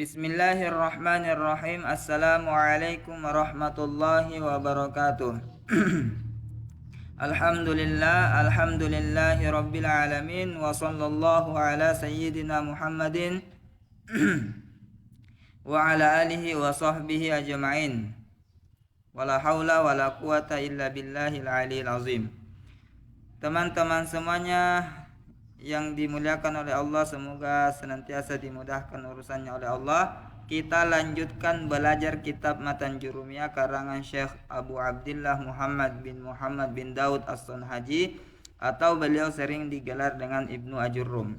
Bismillahirrahmanirrahim. Assalamualaikum warahmatullahi wabarakatuh. Alhamdulillahi rabbil alamin. Wa sallallahu ala sayyidina Muhammadin wa ala alihi wa sahbihi ajma'in. Wala haula wala quwata illa billahil aliyil azim. Teman-teman semuanya yang dimuliakan oleh Allah, semoga senantiasa dimudahkan urusannya oleh Allah. Kita lanjutkan belajar kitab Matan Jurumiyah karangan Syekh Abu Abdillah Muhammad bin Daud As-Sunhaji, atau beliau sering digelar dengan Ibnu Ajurrum.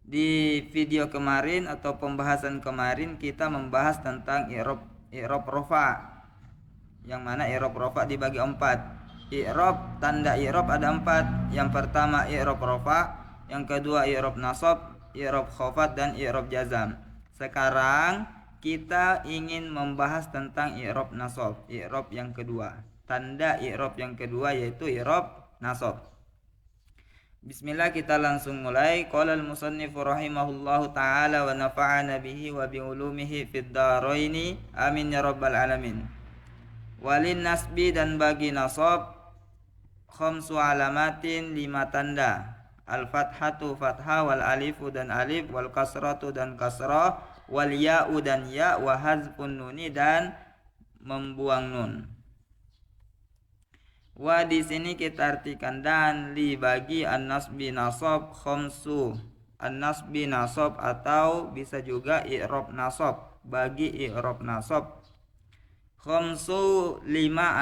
Di video kemarin atau pembahasan kemarin kita membahas tentang i'rab rofa, yang mana i'rab rofa dibagi 4. I'rab, tanda i'rab ada 4. Yang pertama i'rab rofa, yang kedua i'rab nasab, i'rab khafat, dan i'rab jazam. Sekarang kita ingin membahas tentang i'rab nasab, i'rab yang kedua. Tanda i'rab yang kedua yaitu i'rab nasab. Bismillah, kita langsung mulai. Qala al-musannif rahimahullahu ta'ala wa nafa'ana bihi wa bi ulumihi fid dharaini amin ya rabbal alamin. Walin nasbi, dan bagi nasab khamsu alamatin, 5 tanda. Al-fathatu fathah, wal alifu dan alif, wal kasratu dan kasrah, wal ya'u dan ya, wa hazfun nuni dan membuang nun. Wa di sini kita artikan dan li bagi an-nasbi nasab khamsu. An-nasbi nasab atau bisa juga i'rab nasab, bagi i'rab nasab khamsu 5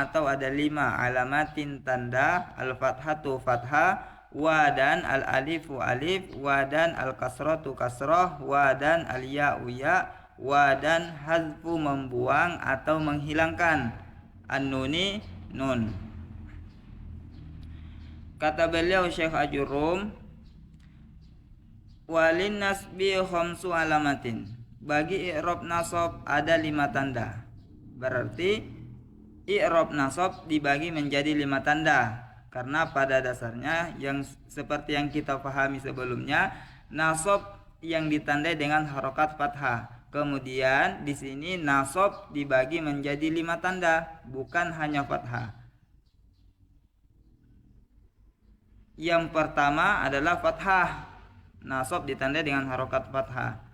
atau ada 5 alamatin tanda. Al-fathatu fathah, wa dan al-alifu alif, wa dan al-kasratu kasrah, wa dan al-ya'u ya, wa dan hazfu membuang atau menghilangkan, an-nuni nun. Kata beliau Syekh Ajurrum, walin nasbi khamsu alamatin, bagi i'rab nasab ada 5 tanda. Berarti i'rab nasab dibagi menjadi 5 tanda, karena pada dasarnya yang seperti yang kita pahami sebelumnya, nasab yang ditandai dengan harokat fathah. Kemudian di sini nasab dibagi menjadi 5 tanda, bukan hanya fathah. Yang pertama adalah fathah, nasab ditandai dengan harokat fathah.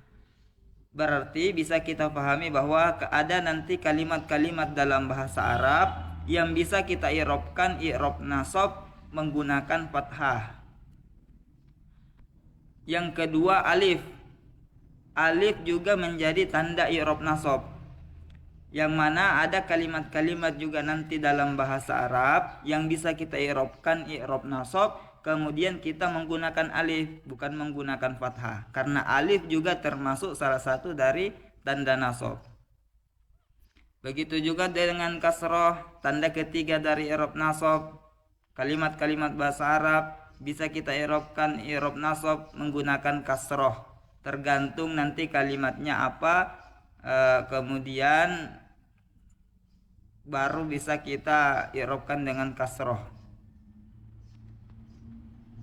Berarti bisa kita pahami bahwa ada nanti kalimat-kalimat dalam bahasa Arab yang bisa kita i'rabkan i'rab nasab menggunakan fathah. Yang kedua alif. Alif juga menjadi tanda i'rab nasab. Yang mana ada kalimat-kalimat juga nanti dalam bahasa Arab yang bisa kita i'rabkan i'rab nasab, kemudian kita menggunakan alif, bukan menggunakan fathah, karena alif juga termasuk salah satu dari tanda nasab. Begitu juga dengan kasroh, tanda ketiga dari i'rab nasab. Kalimat-kalimat bahasa Arab bisa kita i'rabkan i'rab nasab menggunakan kasroh, tergantung nanti kalimatnya apa, kemudian baru bisa kita i'rabkan dengan kasroh.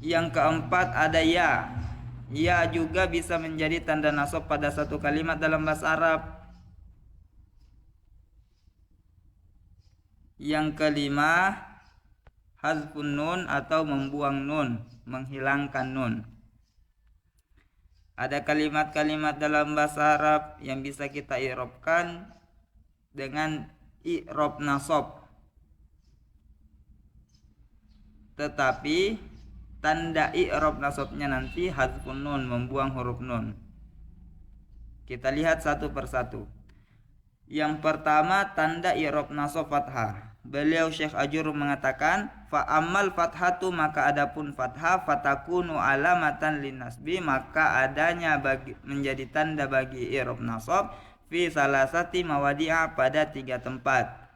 Yang keempat ada ya. Ya juga bisa menjadi tanda nasab pada satu kalimat dalam bahasa Arab. Yang kelima hazfun nun atau membuang nun, menghilangkan nun. Ada kalimat-kalimat dalam bahasa Arab yang bisa kita i'rabkan dengan i'rab nasab, tetapi tanda i'rab nasabnya nanti hazfun nun, membuang huruf nun. Kita lihat satu persatu. Yang pertama tanda i'rab nasab fathah. Beliau Syekh Ajurrum mengatakan, fa ammal fathatu, maka adapun fathah, fatakunu alamatan linnasbi, maka adanya menjadi tanda bagi i'rab nasab fi salasati mawadi'a, pada 3 tempat.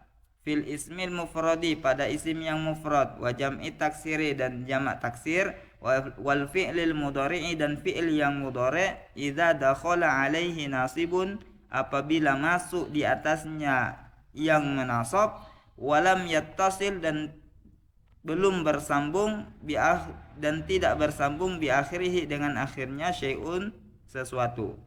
Fil ismil mufradi, pada isim yang mufrad, wa jam'i taksiri, dan jamak taksir, wal fi'lil mudhari'i, dan fi'il yang mudhari', idza dakhala alaihi nasibun, apabila masuk di atasnya yang menasab, walam yattasil, dan belum bersambung, dan tidak bersambung bi akhirihi, dengan akhirnya, syai'un, sesuatu.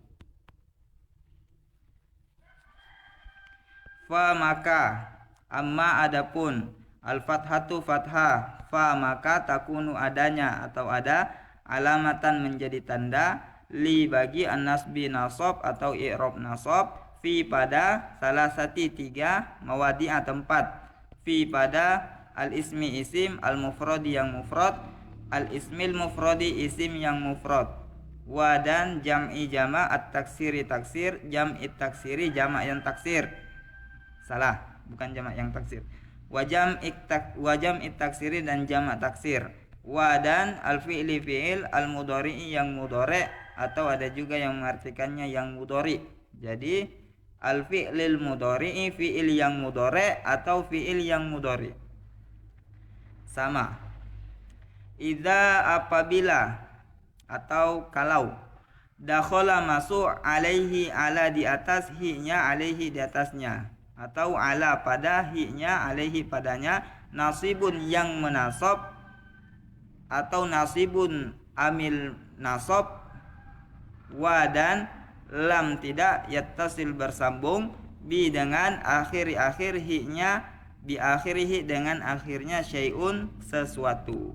fa maka, amma adapun, al fathatu fathah, fa maka takunu adanya atau ada, alamatan menjadi tanda, li bagi an-nasbi nasab atau i'rab nasab, fi pada salasati tiga, mawadi'a tempat, fi pada al ismi isim, al mufradi yang mufrad, al ismil mufradi isim yang mufrad, wa dan jam'i jama' at taksiri taksir, jam'i taksiri jama' yang taksir, salah, bukan jama' yang taksir, wa jam'i taksiri dan jama' taksir, wa dan al fi'li fi'il, al mudhari'i yang mudhari', atau ada juga yang mengartikannya yang mudhari'. Jadi al fi'lil mudhari'i, fi'il yang mudhari' atau fi'il yang mudhari' sama. Idza apabila atau kalau, dakhala masuk, alaihi ala di atas, hi-nya alaihi di atasnya, atau ala pada, hi-nya alaihi padanya, nasibun yang menasab, atau nasibun amil nasab, wa dan lam tidak, yattasil bersambung, bi dengan akhir hi-nya, bi akhirihi dengan akhirnya, syai'un sesuatu.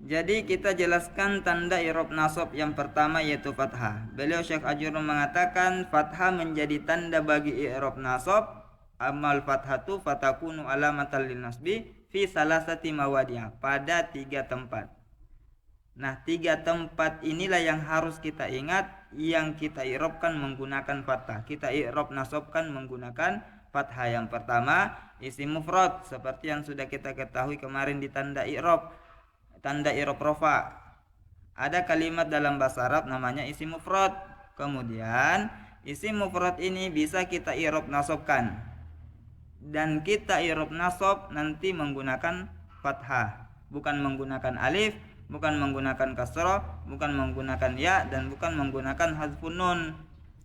Jadi kita jelaskan tanda i'rab nasab yang pertama yaitu fathah. Beliau Syekh Ajurun mengatakan fathah menjadi tanda bagi i'rab nasab, amal fathatu fatakunu alamatan lin nasbi fi salasati mawadi'a, pada 3 tempat. Nah, 3 tempat inilah yang harus kita ingat, yang kita i'rabkan menggunakan fathah. Kita i'rab nasabkan menggunakan fathah. Yang pertama isim mufrad, seperti yang sudah kita ketahui kemarin di tanda i'rab. Tanda i'rab rafa, ada kalimat dalam bahasa Arab namanya isim mufrad. Kemudian isim mufrad ini bisa kita i'rab nasabkan, dan kita i'rab nasab nanti menggunakan fathah, bukan menggunakan alif, bukan menggunakan kasrah, bukan menggunakan ya, dan bukan menggunakan hazfun nun.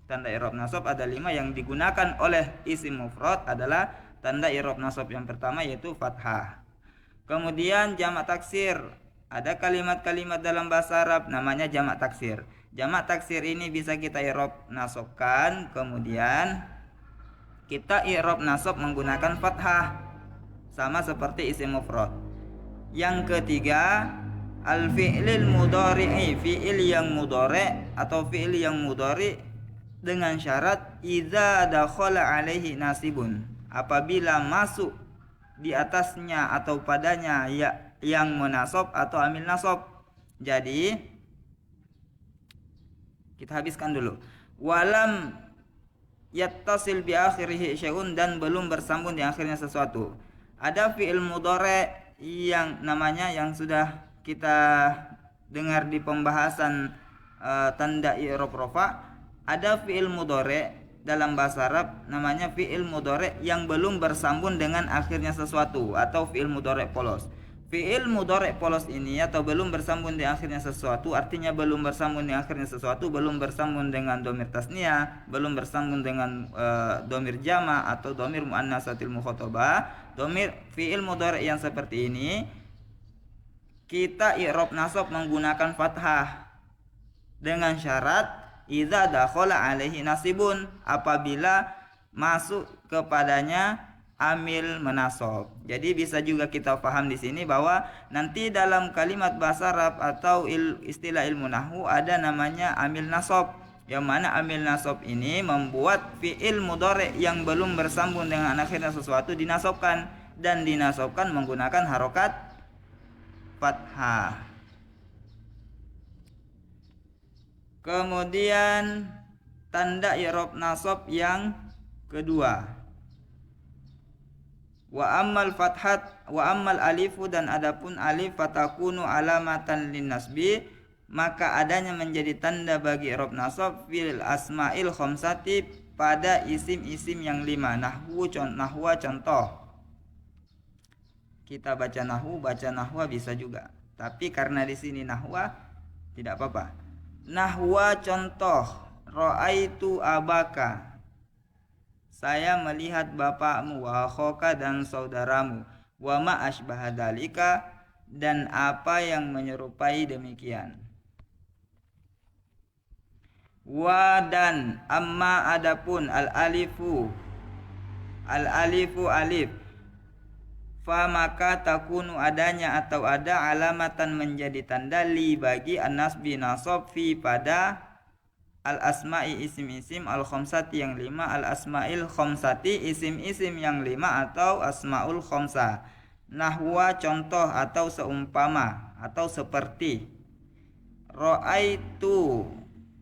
Tanda i'rab nasab ada 5 yang digunakan oleh isim mufrad adalah tanda i'rab nasab yang pertama yaitu fathah. Kemudian jamak taksir, ada kalimat-kalimat dalam bahasa Arab namanya jamak taksir. Jamak taksir ini bisa kita i'rab nasabkan, kemudian kita i'rab nasab menggunakan fathah, sama seperti isim mufrad. Yang ketiga, al fi'lil mudhari'i, fi'il yang mudhari' atau fi'il yang mudhari' dengan syarat idza dakhala alaihi nasibun, apabila masuk di atasnya atau padanya ya yang menasab atau amil nasab. Jadi kita habiskan dulu. Walam yattasil bi akhirih syai'un, dan belum bersambung di akhirnya sesuatu. Ada fi'il mudhari' yang namanya yang sudah kita dengar di pembahasan tanda i'rab rafa. Ada fi'il mudhari' dalam bahasa Arab namanya fi'il mudhari' yang belum bersambung dengan akhirnya sesuatu, atau fi'il mudhari' polos. Fi'il mudhari' polos ini atau belum bersambung di akhirnya sesuatu, artinya belum bersambung di akhirnya sesuatu, belum bersambung dengan dhamir tasniyah, belum bersambung dengan dhamir jama' atau dhamir muannatsatil mukhatabah. Dhamir fi'il mudhari' yang seperti ini kita i'rab nasab menggunakan fathah dengan syarat idza dakhala alaihi nasibun, apabila masuk kepadanya amil menasab. Jadi bisa juga kita paham di sini bahwa nanti dalam kalimat bahasa Arab atau istilah ilmu nahwu ada namanya amil nasab, yang mana amil nasab ini membuat fi'il mudhari' yang belum bersambung dengan akhirnya sesuatu dinasabkan, dan dinasabkan menggunakan harokat fathah. Kemudian tanda i'rab nasab yang kedua, wa ammal fathat wa ammal alifu, dan adapun alif fatakunu alamatan lin nasbi, maka adanya menjadi tanda bagi i'rab nasab fil asma'il khamsati, pada isim-isim yang 5. Nahwa contoh, kita baca nahwa bisa juga, tapi karena di sini nahwa tidak apa-apa. Nahwa contoh, ra'aitu abaka, saya melihat bapakmu, wa akhoka, dan saudaramu, wa ma asbaha dalika, dan apa yang menyerupai demikian. Wa dan amma adapun al alifu alif, fa maka takunu adanya atau ada alamatan menjadi tanda li bagi an-nasbi nasab fi pada al asma'i isim-isim al khamsati yang 5, al asma'il khamsati isim-isim yang 5 atau asmaul khamsah. Nahwa contoh atau seumpama atau seperti ra'aitu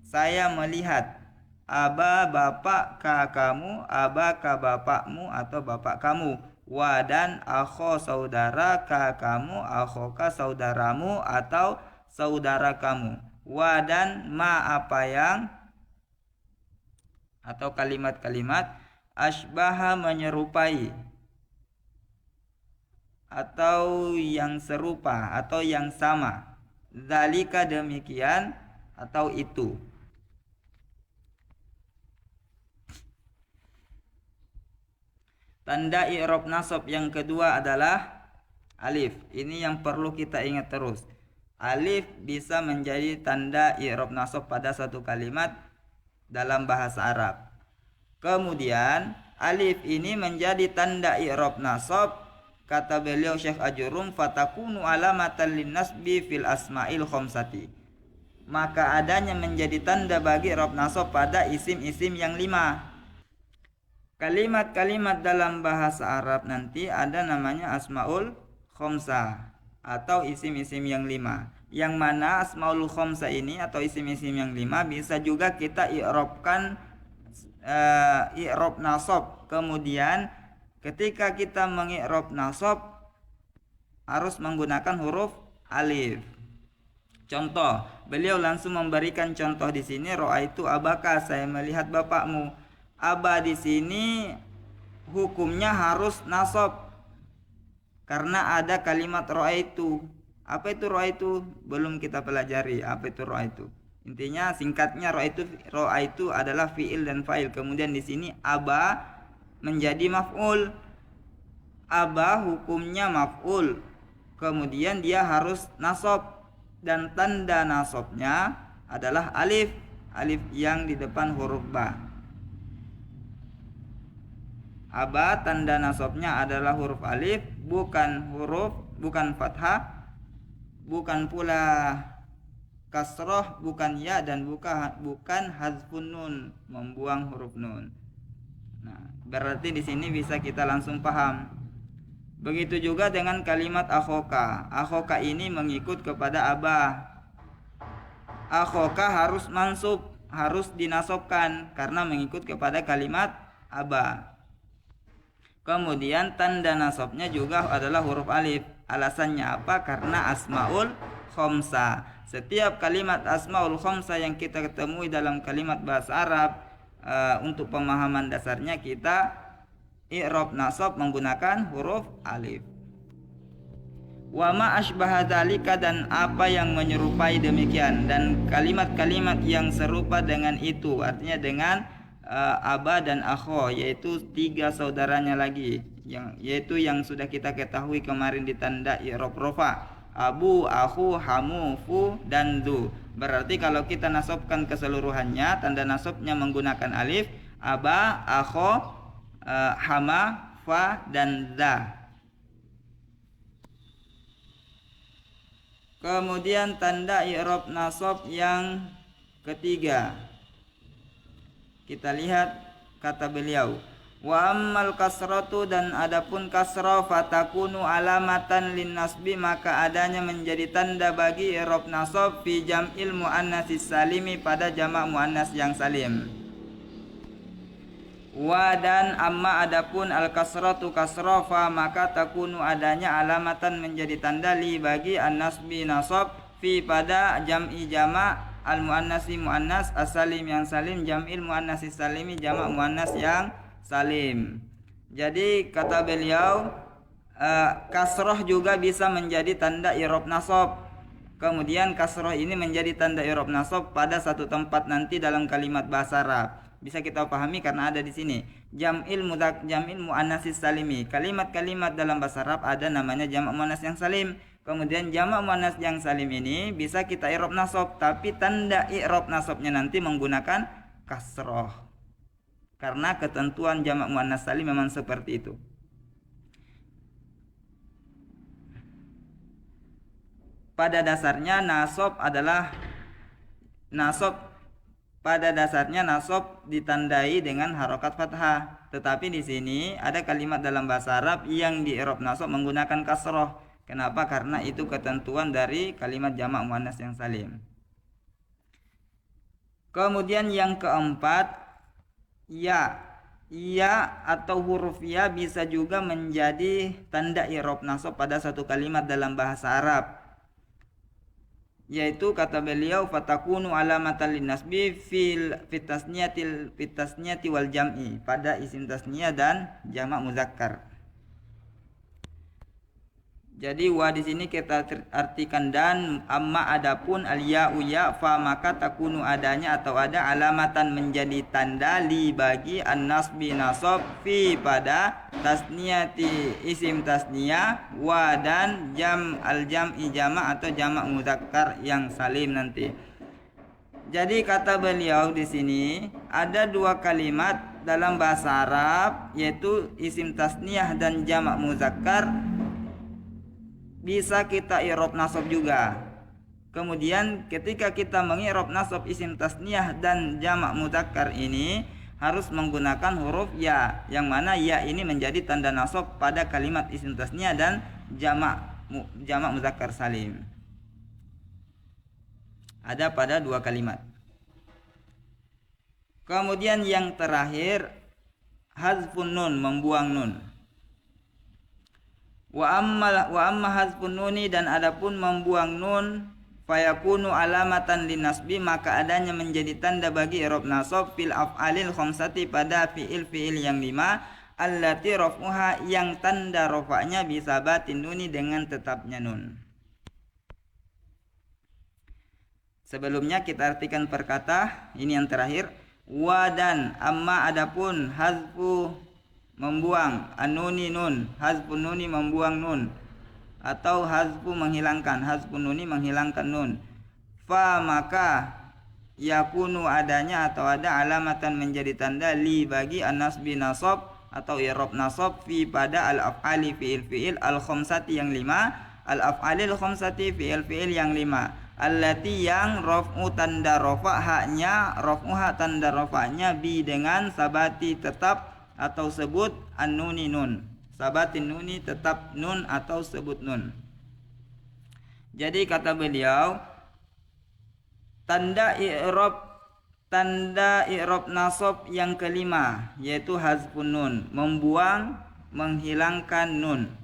saya melihat, aba bapak ka kamu, aba ka bapakmu atau bapak kamu, wa dan akho saudara ka kamu, akho ka saudaramu atau saudara kamu, wa dan ma apa yang atau kalimat-kalimat asbaha menyerupai atau yang serupa atau yang sama, zalika demikian atau itu. Tanda i'rab nasab yang kedua adalah alif. Ini yang perlu kita ingat terus. Alif bisa menjadi tanda i'rab nasab pada satu kalimat dalam bahasa Arab. Kemudian alif ini menjadi tanda i'rab nasab, kata beliau Syekh Ajurum, fatakunu alamatan linnasbi fil asma'il khamsati. Maka adanya menjadi tanda bagi i'rab nasab pada isim-isim yang 5. Kalimat-kalimat dalam bahasa Arab nanti ada namanya asmaul khamsah atau isim-isim yang 5. Yang mana asmaul khamsah ini atau isim-isim yang 5 bisa juga kita i'rabkan i'rab nasab. Kemudian ketika kita mengi'rab nasab harus menggunakan huruf alif. Contoh, beliau langsung memberikan contoh di sini, ra'aitu abaka, saya melihat bapakmu. Aba di sini hukumnya harus nasab karena ada kalimat ra'aitu. Apa itu ra'aitu? Belum kita pelajari apa itu ra'aitu. Intinya singkatnya ra'aitu adalah fiil dan fa'il. Kemudian di sini aba menjadi maf'ul. Aba hukumnya maf'ul. Kemudian dia harus nasab dan tanda nasabnya adalah alif. Alif yang di depan huruf ba. Aba tanda nasabnya adalah huruf alif, bukan fathah, bukan pula kasroh, bukan ya, dan bukan hazfun nun, membuang huruf nun. Nah, berarti di sini bisa kita langsung paham. Begitu juga dengan kalimat akhoka. Akhoka ini mengikut kepada aba. Akhoka harus mansub, harus dinasobkan karena mengikut kepada kalimat aba. Kemudian tanda nasabnya juga adalah huruf alif. Alasannya apa? Karena asmaul khamsah. Setiap kalimat asmaul khamsah yang kita ketemui dalam kalimat bahasa Arab, untuk pemahaman dasarnya kita i'rab nasab menggunakan huruf alif. Wa ma asbaha dzalika, dan apa yang menyerupai demikian, dan kalimat-kalimat yang serupa dengan itu, artinya dengan aba dan akho, yaitu 3 saudaranya lagi, yaitu yang sudah kita ketahui kemarin di tanda i'rab rofa, abu, akhu, hamu, fu, dan du. Berarti kalau kita nasabkan keseluruhannya, tanda nasabnya menggunakan alif, aba, akho, hama, fa, dan za. Kemudian tanda i'rab nasab yang ketiga, kita lihat kata beliau, wa ammal kasratu, dan adapun kasrah, fatakunu alamatan lin nasbi, maka adanya menjadi tanda bagi i'rab nasab fi jam'il muannatsis salimi, pada jamak muannas yang salim. Wa dan amma adapun al kasratu kasrah, fa maka takunu adanya alamatan menjadi tanda li bagi an nasbi nasab fi pada jam'i jamak al muannasi muannas, as-salim yang salim, jam'il muannasi salimi, jamak muannas yang salim. Jadi kata beliau, kasroh juga bisa menjadi tanda i'rab nasab. Kemudian kasroh ini menjadi tanda i'rab nasab pada satu tempat nanti dalam kalimat bahasa Arab. Bisa kita pahami karena ada di sini jam'il muannasi salimi. Kalimat-kalimat dalam bahasa Arab ada namanya jamak muannas yang salim. Kemudian jamak muannas yang salim ini bisa kita i'rab nasab, tapi tanda i'rab nasabnya nanti menggunakan kasroh. Karena ketentuan jamak muannas salim memang seperti itu. Pada dasarnya nasab ditandai dengan harokat fathah. Tetapi di sini ada kalimat dalam bahasa Arab yang di i'rab nasab menggunakan kasroh. Kenapa? Karena itu ketentuan dari kalimat jamak muannas yang salim. Kemudian yang keempat, ya atau huruf ya bisa juga menjadi tanda i'rab nasab pada satu kalimat dalam bahasa Arab. Yaitu kata beliau fatakunu alamatan linnasbi fil tasniyati wal jam'i, pada isim tasniyah dan jamak muzakkar. Jadi wa di sini kita artikan dan, amma adapun al ya'u ya fa maka takunu adanya atau ada alamatan menjadi tanda li bagi an-nasbi nasab fi pada tasniyati isim tasniyah wa dan jam al jam'i jama' atau jamak muzakkar yang salim nanti. Jadi kata beliau di sini ada dua kalimat dalam bahasa Arab yaitu isim tasniyah dan jamak muzakkar bisa kita i'rab nasab juga. Kemudian ketika kita mengi'rab nasab isim tasniyah dan jamak mudzakkar ini harus menggunakan huruf ya, yang mana ya ini menjadi tanda nasab pada kalimat isim tasniyah dan jamak mudzakkar salim. Ada pada dua kalimat. Kemudian yang terakhir hazfun nun, membuang nun. Wa amma hazfun nuni, dan adapun membuang nun, fayakunu alamatan linasbi, maka adanya menjadi tanda bagi i'rab nasab fil af'alil khamsati pada fiil yang 5 allati raf'uha, yang tanda rafa'nya bisa batin nuni dengan tetapnya nun. Sebelumnya kita artikan per kata, ini yang terakhir. Wa dan amma adapun hazfu membuang anuni nun, hazfun nuni membuang nun, atau hazfu menghilangkan, hazfun nuni menghilangkan nun. Fa maka yakunu adanya atau ada alamatan menjadi tanda li bagi an-nasbi nasab atau i'rab nasab fi pada al-af'ali fiil al khamsati yang 5, al-af'alil khamsati fiil yang 5, allati yang raf'u tanda rafa haknya, raf'uha tanda rafa'nya bi dengan sabati tetap atau sebut an-nuni nun, sabatin nuni tetap nun atau sebut nun. Jadi kata beliau tanda i'rab nasab yang kelima yaitu hazfun nun, membuang menghilangkan nun.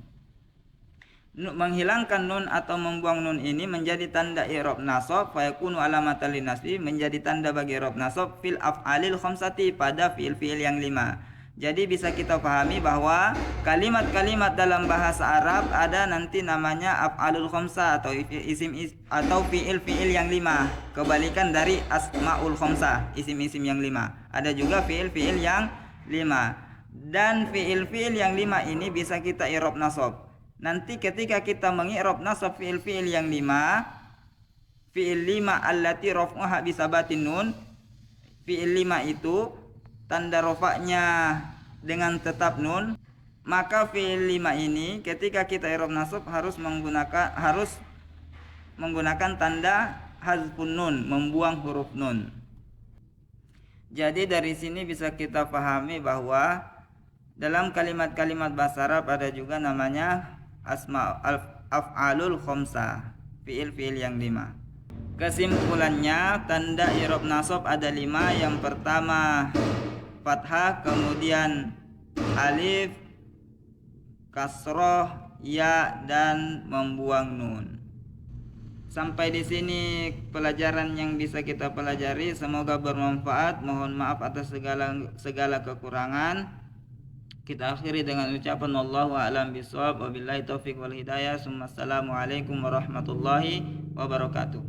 Menghilangkan nun atau membuang nun ini menjadi tanda i'rab nasab, fayakunu alamatan linasbi, menjadi tanda bagi i'rab nasab fil af'alil khamsati pada fiil yang 5. Jadi bisa kita pahami bahwa kalimat-kalimat dalam bahasa Arab ada nanti namanya af'alul khamsah atau isim atau fiil yang 5. Kebalikan dari asmaul khamsah, isim-isim yang 5. Ada juga fiil yang 5. Dan fiil yang 5 ini bisa kita i'rab nasab. Nanti ketika kita mengi'rab nasab fiil yang 5, fiil 5 allati raf'uha bisabatin nun, fiil 5 itu tanda rofaknya dengan tetap nun, maka fiil 5 ini ketika kita i'rab nasab harus menggunakan tanda hazfun nun, membuang huruf nun. Jadi dari sini bisa kita pahami bahwa dalam kalimat-kalimat bahasa Arab ada juga namanya af'alul khamsah, fiil yang 5. Kesimpulannya tanda i'rab nasab ada 5. Yang pertama fathah, kemudian alif, kasroh, ya, dan membuang nun. Sampai di sini pelajaran yang bisa kita pelajari. Semoga bermanfaat. Mohon maaf atas segala kekurangan. Kita akhiri dengan ucapan wallahu a'lam bishawab, wabillahi taufiq wal hidayah. Assalamualaikum warahmatullahi wabarakatuh.